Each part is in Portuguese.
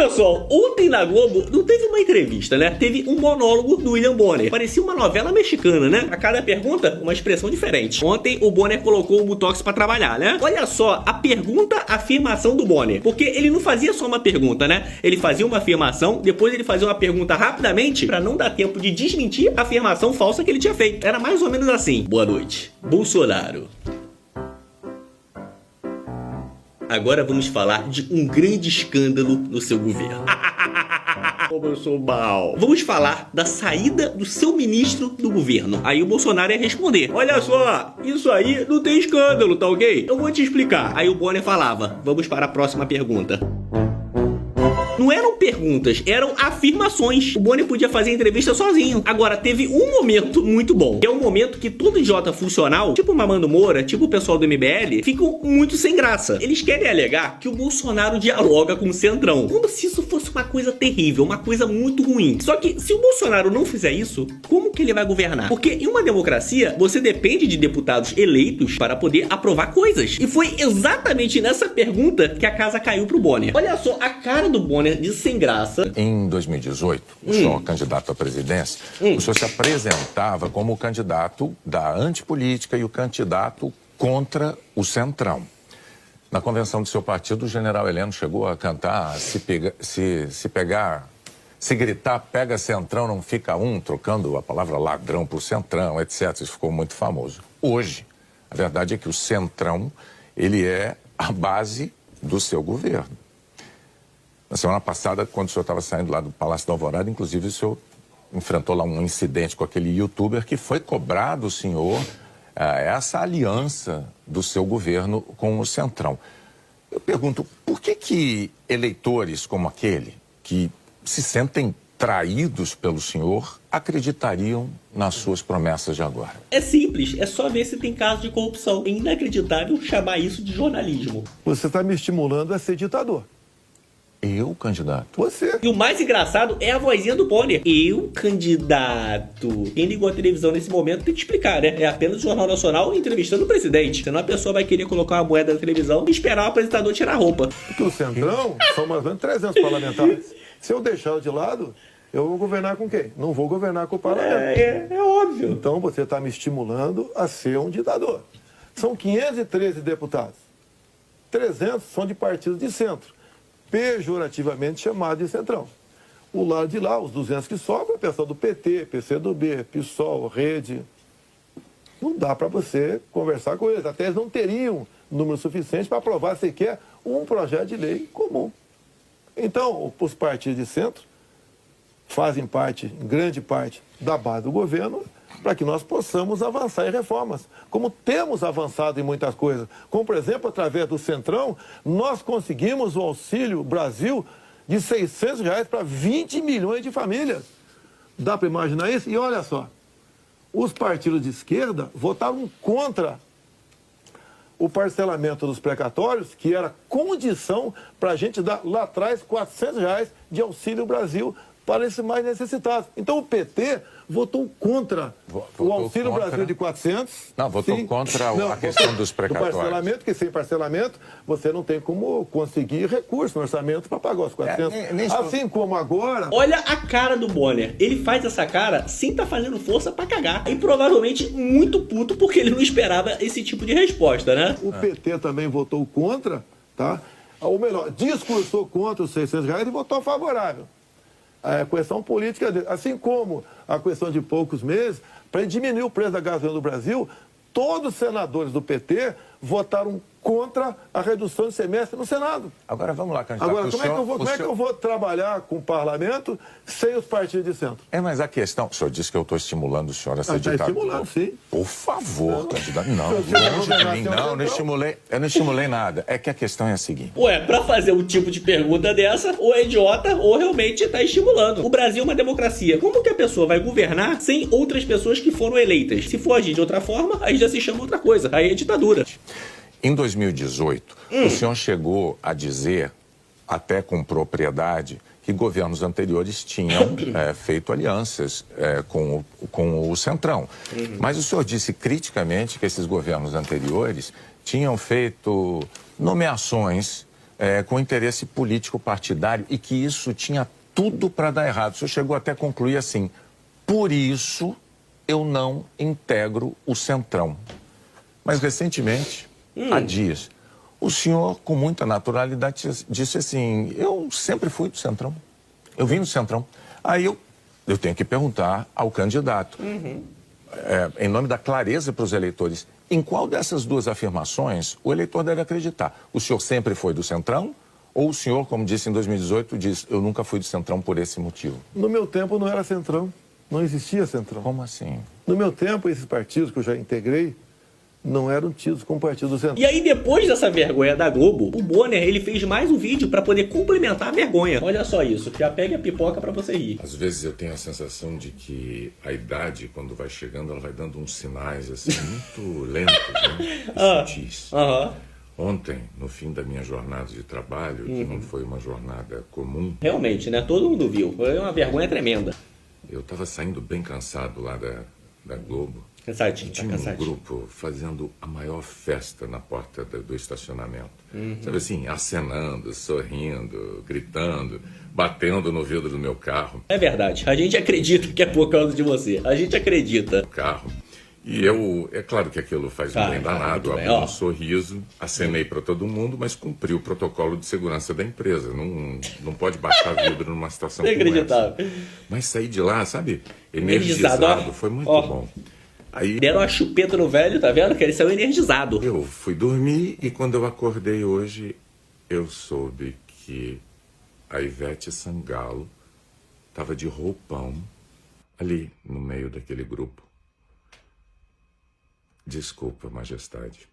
pessoal, ontem na Globo não teve uma entrevista, né? Teve um monólogo do William Bonner. Parecia uma novela mexicana, né? A cada pergunta, uma expressão diferente. Ontem o Bonner colocou o Botox pra trabalhar, né? Olha só, a pergunta, afirmação do Bonner. Porque ele não fazia só uma pergunta, né? Ele fazia uma afirmação, depois ele fazia uma pergunta rapidamente pra não dar tempo de desmentir a afirmação falsa que ele tinha feito. Era mais ou menos assim. Boa noite. Bolsonaro. Agora vamos falar de um grande escândalo no seu governo. Como eu sou mal. Vamos falar da saída do seu ministro do governo. Aí o Bolsonaro ia responder: olha só, isso aí não tem escândalo, tá ok? Eu vou te explicar. Aí o Bonner falava: vamos para a próxima pergunta. Não eram perguntas, eram afirmações. O Bonner podia fazer a entrevista sozinho. Agora, teve um momento muito bom, que é um momento que todo idiota funcional, tipo o Mamando Moura, tipo o pessoal do MBL, ficam muito sem graça. Eles querem alegar que o Bolsonaro dialoga com o Centrão, como se isso fosse uma coisa terrível, uma coisa muito ruim. Só que se o Bolsonaro não fizer isso, como que ele vai governar? Porque em uma democracia, você depende de deputados eleitos para poder aprovar coisas. E foi exatamente nessa pergunta que a casa caiu pro Bonner. Olha só a cara do Bonner de sem graça. Em 2018, o senhor candidato à presidência, o senhor se apresentava como o candidato da antipolítica e o candidato contra o Centrão. Na convenção do seu partido, o general Heleno chegou a cantar: se gritar, pega Centrão, não fica um, trocando a palavra ladrão por Centrão, etc. Isso ficou muito famoso. Hoje, a verdade é que o Centrão, ele é a base do seu governo. Na semana passada, quando o senhor estava saindo lá do Palácio da Alvorada, inclusive o senhor enfrentou lá um incidente com aquele youtuber que foi cobrar do senhor essa aliança do seu governo com o Centrão. Eu pergunto, por que eleitores como aquele, que se sentem traídos pelo senhor, acreditariam nas suas promessas de agora? É simples, é só ver se tem caso de corrupção. É inacreditável chamar isso de jornalismo. Você está me estimulando a ser ditador. Eu, candidato? Você. E o mais engraçado é a vozinha do Bonner. Eu, candidato. Quem ligou a televisão nesse momento tem que explicar, né? É apenas o Jornal Nacional entrevistando o presidente. Senão a pessoa vai querer colocar uma moeda na televisão e esperar o apresentador tirar a roupa. Porque o Centrão são mais ou menos 300 parlamentares. Se eu deixar de lado, eu vou governar com quem? Não vou governar com o parlamento. É óbvio. Então você está me estimulando a ser um ditador. São 513 deputados. 300 são de partidos de centro, pejorativamente chamado de Centrão. O lado de lá, os 200 que sobram, é o pessoal do PT, PCdoB, PSOL, Rede. Não dá para você conversar com eles. Até eles não teriam número suficiente para aprovar sequer um projeto de lei comum. Então, os partidos de centro fazem parte, em grande parte, da base do governo, para que nós possamos avançar em reformas, como temos avançado em muitas coisas. Como, por exemplo, através do Centrão, nós conseguimos o Auxílio Brasil de R$600 para 20 milhões de famílias. Dá para imaginar isso? E olha só, os partidos de esquerda votaram contra o parcelamento dos precatórios, que era condição para a gente dar lá atrás R$400 de Auxílio Brasil para esses mais necessitados. Então o PT votou contra o Auxílio Brasil de 400. Não, votou contra a questão dos precatórios. Do parcelamento, que sem parcelamento você não tem como conseguir recurso no orçamento para pagar os 400. Assim como agora... Olha a cara do Bonner. Ele faz essa cara sem estar fazendo força para cagar. E provavelmente muito puto porque ele não esperava esse tipo de resposta, né? O PT também votou contra, tá? Ou melhor, discursou contra os R$600 e votou favorável. A questão política, assim como a questão de poucos meses, para diminuir o preço da gasolina no Brasil, todos os senadores do PT votaram contra a redução de semestre no Senado. Agora vamos lá, candidato. Agora, como é que eu vou trabalhar com o parlamento sem os partidos de centro? Mas a questão... O senhor disse que eu estou estimulando o senhor a ser ditador. Está estimulando, sim. Por favor, candidato. Não, eu não estimulei nada. É que a questão é a seguinte. Ué, pra fazer um tipo de pergunta dessa, ou é idiota ou realmente tá estimulando. O Brasil é uma democracia. Como que a pessoa vai governar sem outras pessoas que foram eleitas? Se for agir de outra forma, aí já se chama outra coisa. Aí é ditadura. Em 2018, o senhor chegou a dizer, até com propriedade, que governos anteriores tinham feito alianças com o Centrão. Mas o senhor disse criticamente que esses governos anteriores tinham feito nomeações com interesse político partidário e que isso tinha tudo para dar errado. O senhor chegou até a concluir assim: por isso eu não integro o Centrão. Mas recentemente, há dias, o senhor, com muita naturalidade, disse assim: eu sempre fui do Centrão, eu vim do Centrão. Aí eu tenho que perguntar ao candidato, em nome da clareza para os eleitores, em qual dessas duas afirmações o eleitor deve acreditar? O senhor sempre foi do Centrão? Ou o senhor, como disse em 2018, diz: eu nunca fui do Centrão por esse motivo? No meu tempo não era Centrão, não existia Centrão. Como assim? No meu tempo, esses partidos que eu já integrei não eram tidos como partido do Centrão. E aí, depois dessa vergonha da Globo, o Bonner, ele fez mais um vídeo pra poder complementar a vergonha. Olha só isso, já pega a pipoca pra você rir. Às vezes eu tenho a sensação de que a idade, quando vai chegando, ela vai dando uns sinais, assim, muito lentos, né? Sutis. Ontem, no fim da minha jornada de trabalho, que não foi uma jornada comum... Realmente, né? Todo mundo viu. Foi uma vergonha tremenda. Eu estava saindo bem cansado lá da Globo. Cansadinho, tá tinha cansadinho. Um grupo fazendo a maior festa na porta do estacionamento. Sabe assim, acenando, sorrindo, gritando, batendo no vidro do meu carro. É verdade. A gente acredita que é por causa de você. A gente acredita. E é claro que aquilo faz um bem danado, abri um sorriso, acenei para todo mundo, mas cumpri o protocolo de segurança da empresa. Não pode baixar vidro numa situação como essa. Mas saí de lá, sabe, energizado, foi muito bom. Aí deram uma chupeta no velho, tá vendo? Que ele saiu energizado. Eu fui dormir e quando eu acordei hoje, eu soube que a Ivete Sangalo estava de roupão ali no meio daquele grupo. Desculpa, majestade.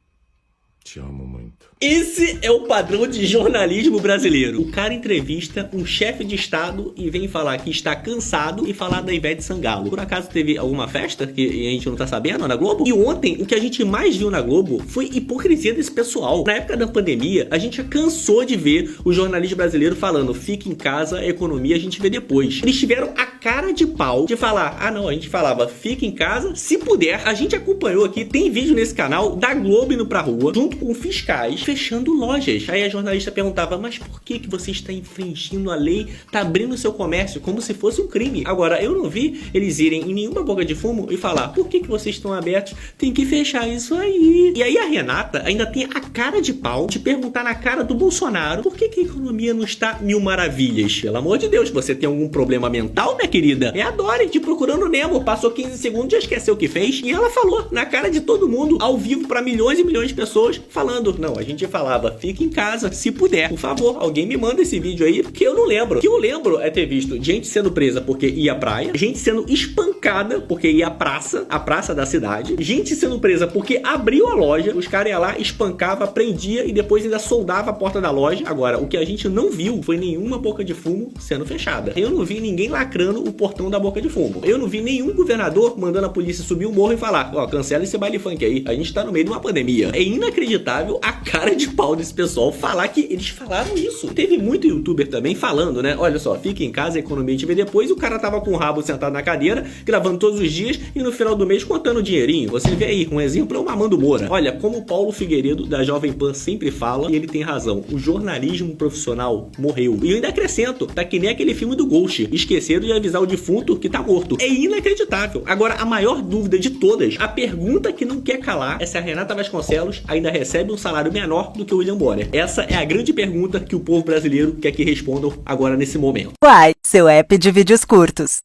Te amo muito. Esse é o padrão de jornalismo brasileiro. O cara entrevista um chefe de estado e vem falar que está cansado e falar da Ivete Sangalo. Por acaso teve alguma festa que a gente não tá sabendo na Globo? E ontem, o que a gente mais viu na Globo foi hipocrisia desse pessoal. Na época da pandemia, a gente já cansou de ver o jornalismo brasileiro falando: fica em casa, a economia a gente vê depois. Eles tiveram a cara de pau de falar: ah não, a gente falava fica em casa, se puder. A gente acompanhou aqui, tem vídeo nesse canal da Globo indo pra rua, junto com fiscais, fechando lojas. Aí a jornalista perguntava: mas por que você está infringindo a lei, tá abrindo seu comércio como se fosse um crime? Agora, eu não vi eles irem em nenhuma boca de fumo e falar: por que vocês estão abertos? Tem que fechar isso aí. E aí a Renata ainda tem a cara de pau de perguntar na cara do Bolsonaro: por que a economia não está mil maravilhas? Pelo amor de Deus, você tem algum problema mental, minha querida? É a Dory de Procurando Nemo, passou 15 segundos, já esqueceu o que fez, e ela falou na cara de todo mundo, ao vivo pra milhões e milhões de pessoas, falando: não, a gente falava fica em casa, se puder. Por favor, alguém me manda esse vídeo aí, porque eu não lembro. O que eu lembro é ter visto gente sendo presa porque ia à praia, gente sendo espancada porque ia à praça, a praça da cidade, gente sendo presa porque abriu a loja, os caras iam lá, espancava, prendia e depois ainda soldava a porta da loja. Agora, o que a gente não viu foi nenhuma boca de fumo sendo fechada. Eu não vi ninguém lacrando o portão da boca de fumo. Eu não vi nenhum governador mandando a polícia subir o morro e falar: ó, cancela esse baile funk aí, a gente tá no meio de uma pandemia. É inacreditável a cara de pau desse pessoal falar que eles falaram isso. Teve muito youtuber também falando, né? Olha só, fica em casa, a economia a gente vê depois, e o cara tava com o rabo sentado na cadeira, gravando todos os dias e no final do mês contando dinheirinho. Você vê aí, um exemplo é o Mamando Moura. Olha, como o Paulo Figueiredo da Jovem Pan sempre fala, e ele tem razão, o jornalismo profissional morreu. E eu ainda acrescento, tá que nem aquele filme do Ghost, esqueceram de avisar o defunto que tá morto. É inacreditável. Agora, a maior dúvida de todas, a pergunta que não quer calar, é se a Renata Vasconcelos ainda recebe um salário menor do que o William Bonner. Essa é a grande pergunta que o povo brasileiro quer que respondam agora nesse momento. Quai, seu app de vídeos curtos.